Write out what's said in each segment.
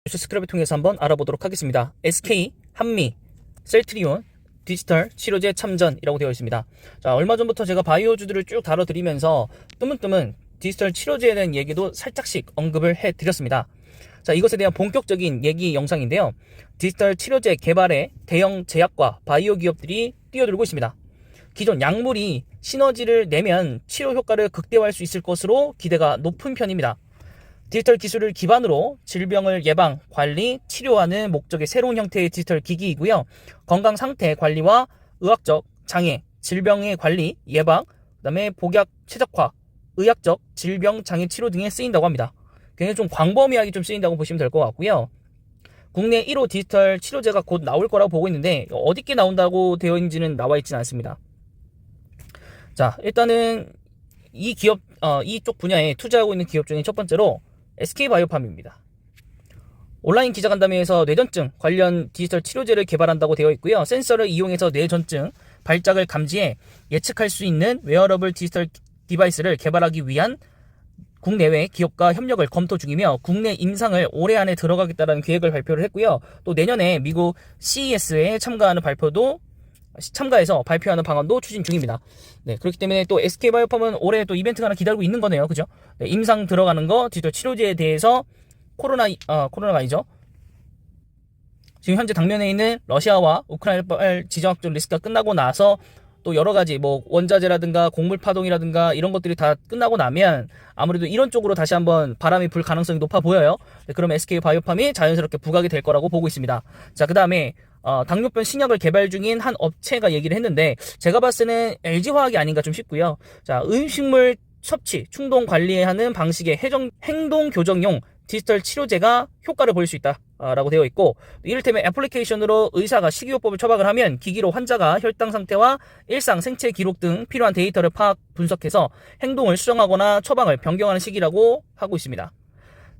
뉴스 스크랩을 통해서 한번 알아보도록 하겠습니다. SK, 한미, 셀트리온, 디지털 치료제 참전이라고 되어 있습니다. 자, 얼마 전부터 제가 바이오주들을 쭉 다뤄드리면서 뜨문뜨문 디지털 치료제에 대한 얘기도 살짝씩 언급을 해드렸습니다. 자, 이것에 대한 본격적인 얘기 영상인데요. 디지털 치료제 개발에 대형 제약과 바이오 기업들이 뛰어들고 있습니다. 기존 약물이 시너지를 내면 치료 효과를 극대화할 수 있을 것으로 기대가 높은 편입니다. 디지털 기술을 기반으로 질병을 예방, 관리, 치료하는 목적의 새로운 형태의 디지털 기기이고요. 건강 상태 관리와 의학적 장애, 질병의 관리, 예방, 그다음에 복약 최적화, 의학적 질병 장애 치료 등에 쓰인다고 합니다. 굉장히 좀 광범위하게 좀 쓰인다고 보시면 될 것 같고요. 국내 1호 디지털 치료제가 곧 나올 거라고 보고 있는데 어디께 나온다고 되어 있는지는 나와 있지는 않습니다. 자, 일단은 이쪽 분야에 투자하고 있는 기업 중에 첫 번째로 SK바이오팜입니다. 온라인 기자간담회에서 뇌전증 관련 디지털 치료제를 개발한다고 되어 있고요. 센서를 이용해서 뇌전증 발작을 감지해 예측할 수 있는 웨어러블 디지털 디바이스를 개발하기 위한 국내외 기업과 협력을 검토 중이며 국내 임상을 올해 안에 들어가겠다는 계획을 발표를 했고요. 또 내년에 미국 CES에 참가해서 발표하는 방안도 추진 중입니다. 네, 그렇기 때문에 또 SK바이오팜은 올해 또 이벤트가 하나 기다리고 있는 거네요. 그죠? 네, 임상 들어가는 거, 디지털 치료제에 대해서 코로나가 아니죠. 지금 현재 당면에 있는 러시아와 우크라이나 지정학적 리스크가 끝나고 나서 또 여러 가지 뭐 원자재라든가 곡물 파동이라든가 이런 것들이 다 끝나고 나면 아무래도 이런 쪽으로 다시 한번 바람이 불 가능성이 높아 보여요. 네, 그러면 SK바이오팜이 자연스럽게 부각이 될 거라고 보고 있습니다. 자, 그 다음에 당뇨병 신약을 개발 중인 한 업체가 얘기를 했는데 제가 봤을 때는 LG화학이 아닌가 좀 싶고요. 자, 음식물 섭취 충동 관리하는 방식의 행동 교정용 디지털 치료제가 효과를 보일 수 있다 라고 되어 있고, 이를테면 애플리케이션으로 의사가 식이요법을 처방을 하면 기기로 환자가 혈당 상태와 일상 생체 기록 등 필요한 데이터를 분석해서 행동을 수정하거나 처방을 변경하는 시기라고 하고 있습니다.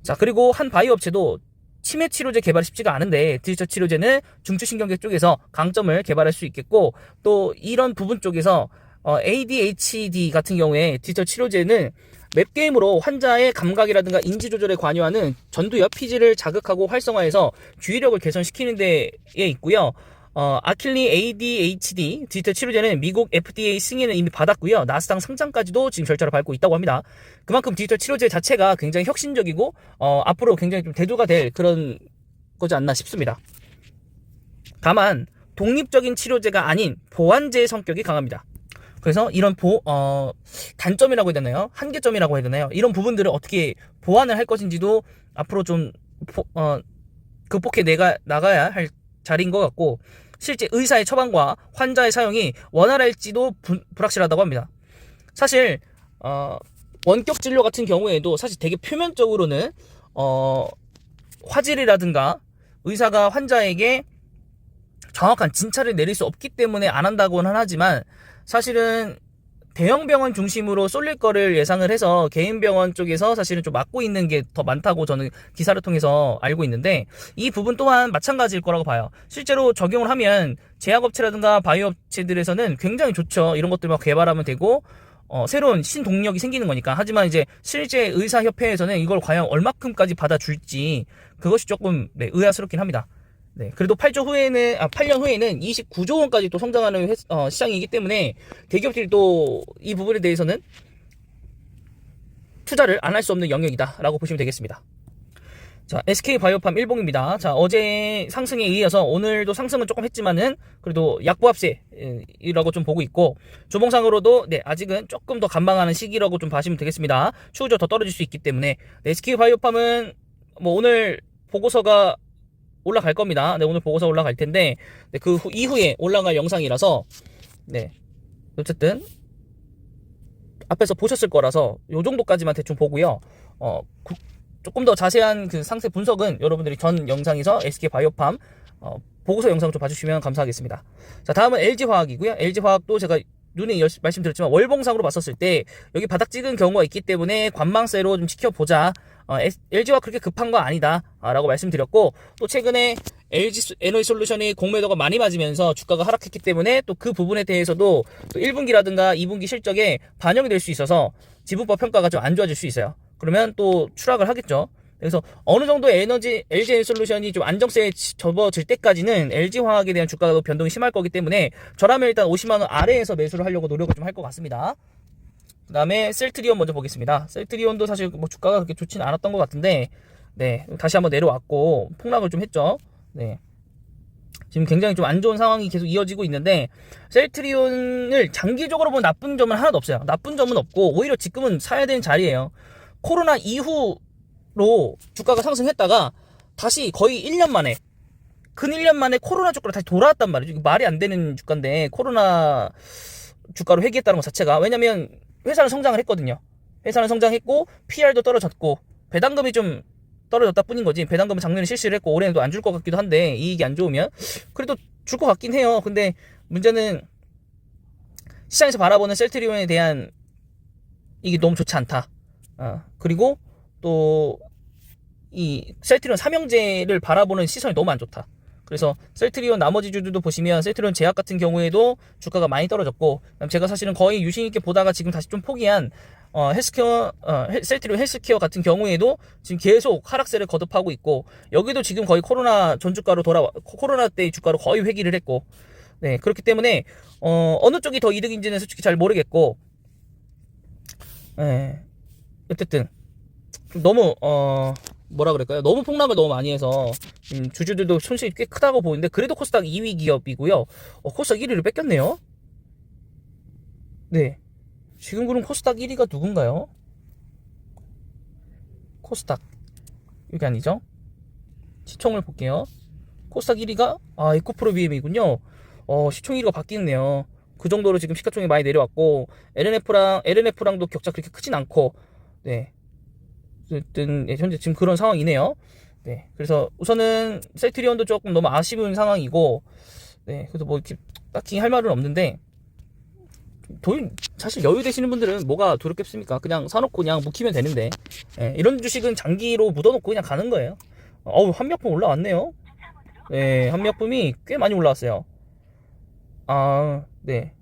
자, 그리고 한 바이오 업체도 치매 치료제 개발이 쉽지가 않은데 디지털 치료제는 중추신경계 쪽에서 강점을 개발할 수 있겠고, 또 이런 부분 쪽에서 ADHD 같은 경우에 디지털 치료제는 맵게임으로 환자의 감각이라든가 인지 조절에 관여하는 전두엽 피지를 자극하고 활성화해서 주의력을 개선시키는 데에 있고요. 아킬리 ADHD 디지털 치료제는 미국 FDA 승인을 이미 받았고요. 나스닥 상장까지도 지금 절차를 밟고 있다고 합니다. 그만큼 디지털 치료제 자체가 굉장히 혁신적이고 앞으로 굉장히 좀 대두가 될 그런 거지 않나 싶습니다. 다만 독립적인 치료제가 아닌 보완제의 성격이 강합니다. 그래서 이런 단점이라고 해야 되나요? 한계점이라고 해야 되나요? 이런 부분들을 어떻게 보완을 할 것인지도 앞으로 좀 극복해 나가야 할 자리인 것 같고, 실제 의사의 처방과 환자의 사용이 원활할지도 불확실하다고 합니다. 사실 원격 진료 같은 경우에도 사실 되게 표면적으로는 화질이라든가 의사가 환자에게 정확한 진찰을 내릴 수 없기 때문에 안 한다고는 하지만, 사실은 대형 병원 중심으로 쏠릴 거를 예상을 해서 개인 병원 쪽에서 사실은 좀 막고 있는 게 더 많다고 저는 기사를 통해서 알고 있는데, 이 부분 또한 마찬가지일 거라고 봐요. 실제로 적용을 하면 제약업체라든가 바이오 업체들에서는 굉장히 좋죠. 이런 것들 막 개발하면 되고 새로운 신동력이 생기는 거니까. 하지만 이제 실제 의사협회에서는 이걸 과연 얼마큼까지 받아줄지 그것이 조금 의아스럽긴 합니다. 네, 그래도 8년 후에는 29조 원까지 또 성장하는 시장이기 때문에 대기업들이 또 이 부분에 대해서는 투자를 안 할 수 없는 영역이다라고 보시면 되겠습니다. 자, SK바이오팜 일봉입니다. 자, 어제 상승에 이어서 오늘도 상승은 조금 했지만은 그래도 약보합세라고 좀 보고 있고, 주봉상으로도 아직은 조금 더 감방하는 시기라고 좀 봐시면 되겠습니다. 추후적으로 더 떨어질 수 있기 때문에 SK바이오팜은 뭐 오늘 보고서가 올라갈 겁니다. 네, 오늘 보고서 올라갈 텐데, 그 이후에 올라갈 영상이라서, 어쨌든, 앞에서 보셨을 거라서, 요 정도까지만 대충 보고요. 조금 더 자세한 그 상세 분석은 여러분들이 전 영상에서 SK바이오팜, 보고서 영상 좀 봐주시면 감사하겠습니다. 자, 다음은 LG화학이고요. LG화학도 제가 눈에 말씀드렸지만 월봉상으로 봤었을 때 여기 바닥 찍은 경우가 있기 때문에 관망세로 좀 지켜보자. LG가 그렇게 급한 거 아니다 라고 말씀드렸고, 또 최근에 LG 에너지솔루션이 공매도가 많이 맞으면서 주가가 하락했기 때문에 또 그 부분에 대해서도 또 1분기라든가 2분기 실적에 반영이 될 수 있어서 지분법 평가가 좀 안 좋아질 수 있어요. 그러면 또 추락을 하겠죠. 그래서 어느 정도 에너지 LG에너솔루션이 좀 안정세에 접어질 때까지는 LG화학에 대한 주가가 변동이 심할 거기 때문에 저라면 일단 50만 원 아래에서 매수를 하려고 노력을 좀 할 것 같습니다. 그 다음에 셀트리온 먼저 보겠습니다. 셀트리온도 사실 뭐 주가가 그렇게 좋지는 않았던 것 같은데, 네, 다시 한번 내려왔고 폭락을 좀 했죠. 네, 지금 굉장히 좀 안 좋은 상황이 계속 이어지고 있는데, 셀트리온을 장기적으로 보면 나쁜 점은 하나도 없어요. 나쁜 점은 없고 오히려 지금은 사야 되는 자리예요. 코로나 이후로 주가가 상승했다가 다시 거의 1년 만에, 근 1년 만에 코로나 주가로 다시 돌아왔단 말이죠. 이게 말이 안 되는 주가인데 코로나 주가로 회귀했다는 것 자체가, 왜냐면 회사는 성장을 했거든요. 회사는 성장했고 PR도 떨어졌고 배당금이 좀 떨어졌다 뿐인 거지. 배당금은 작년에 실시를 했고 올해는 또 안 줄 것 같기도 한데, 이익이 안 좋으면 그래도 줄 것 같긴 해요. 근데 문제는 시장에서 바라보는 셀트리온에 대한 이게 너무 좋지 않다. 그리고 또 이 셀트리온 삼형제를 바라보는 시선이 너무 안 좋다. 그래서 셀트리온 나머지 주들도 보시면 셀트리온 제약 같은 경우에도 주가가 많이 떨어졌고, 제가 사실은 거의 유심 있게 보다가 지금 다시 좀 포기한 헬스케어, 셀트리온 헬스케어 같은 경우에도 지금 계속 하락세를 거듭하고 있고, 여기도 지금 거의 코로나 전주가로 코로나 때 주가로 거의 회귀를 했고, 네, 그렇기 때문에 어느 쪽이 더 이득인지는 솔직히 잘 모르겠고, 네, 어쨌든 너무 뭐라 그럴까요? 너무 폭락을 너무 많이 해서 주주들도 손실이 꽤 크다고 보이는데, 그래도 코스닥 2위 기업이고요. 코스닥 1위를 뺏겼네요. 네, 지금 그럼 코스닥 1위가 누군가요? 코스닥 여기 아니죠? 시총을 볼게요. 코스닥 1위가 에코프로 BM이군요. 시총 1위가 바뀌었네요. 그 정도로 지금 시가총이 많이 내려왔고, LNF랑도 격차 그렇게 크진 않고, 네, 어쨌든 현재 지금 그런 상황이네요. 네, 그래서 우선은 셀트리온도 조금 너무 아쉬운 상황이고, 네, 그래서 뭐 이렇게 딱히 할 말은 없는데, 돈 사실 여유 되시는 분들은 뭐가 두렵겠습니까? 그냥 사놓고 그냥 묵히면 되는데, 네, 이런 주식은 장기로 묻어놓고 그냥 가는 거예요. 한미약품 올라왔네요. 네, 한미약품이 꽤 많이 올라왔어요. 네,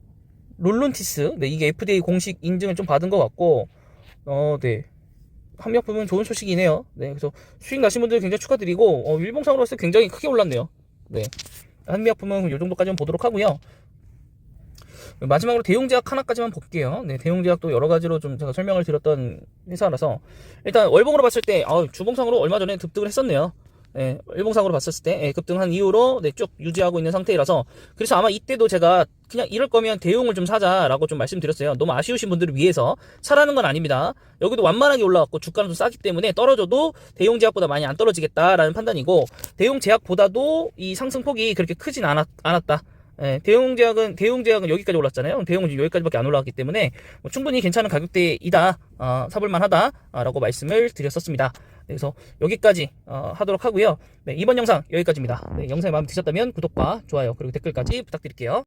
롤론티스, 네, 이게 FDA 공식 인증을 좀 받은 것 같고, 네, 한미약품은 좋은 소식이네요. 네, 그래서 수익 나신 분들 굉장히 축하드리고, 일봉상으로서 굉장히 크게 올랐네요. 네, 한미약품은 이 정도까지만 보도록 하고요. 마지막으로 대용제약 하나까지만 볼게요. 네, 대용제약도 여러 가지로 좀 제가 설명을 드렸던 회사라서, 일단 월봉으로 봤을 때 주봉상으로 얼마 전에 급등을 했었네요. 네, 일봉상으로 봤었을 때 급등한 이후로 네, 쭉 유지하고 있는 상태라서, 그래서 아마 이때도 제가 그냥 이럴 거면 대용을 좀 사자라고 좀 말씀드렸어요. 너무 아쉬우신 분들을 위해서 사라는 건 아닙니다. 여기도 완만하게 올라왔고 주가는 좀 싸기 때문에 떨어져도 대용제약보다 많이 안 떨어지겠다라는 판단이고, 대용제약보다도 이 상승폭이 그렇게 크진 않았다. 네, 대용제약은 여기까지 올랐잖아요. 대용은 여기까지밖에 안 올라왔기 때문에 충분히 괜찮은 가격대이다, 사볼만하다라고 말씀을 드렸었습니다. 그래서 여기까지 하도록 하고요. 네, 이번 영상 여기까지입니다. 네, 영상이 마음에 드셨다면 구독과 좋아요 그리고 댓글까지 부탁드릴게요.